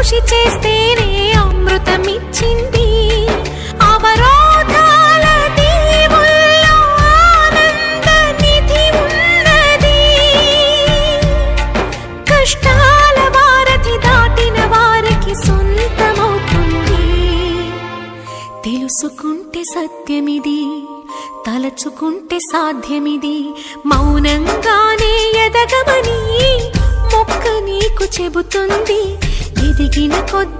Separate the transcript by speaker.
Speaker 1: కృషి చేస్తేనే అమృతమిచ్చింది. అవరోధాల దీవుల్లో ఆనంద నిధి ఉన్నది. కష్టాల వారధి దాటిన వారికి సొంతమవుతుంది. తెలుసుకుంటే సత్యమిది, తలచుకుంటే సాధ్యమిది. మౌనంగానే ఎదగమని మొక్క నీకు చెబుతుంది. ఎదిగిన కొద్ది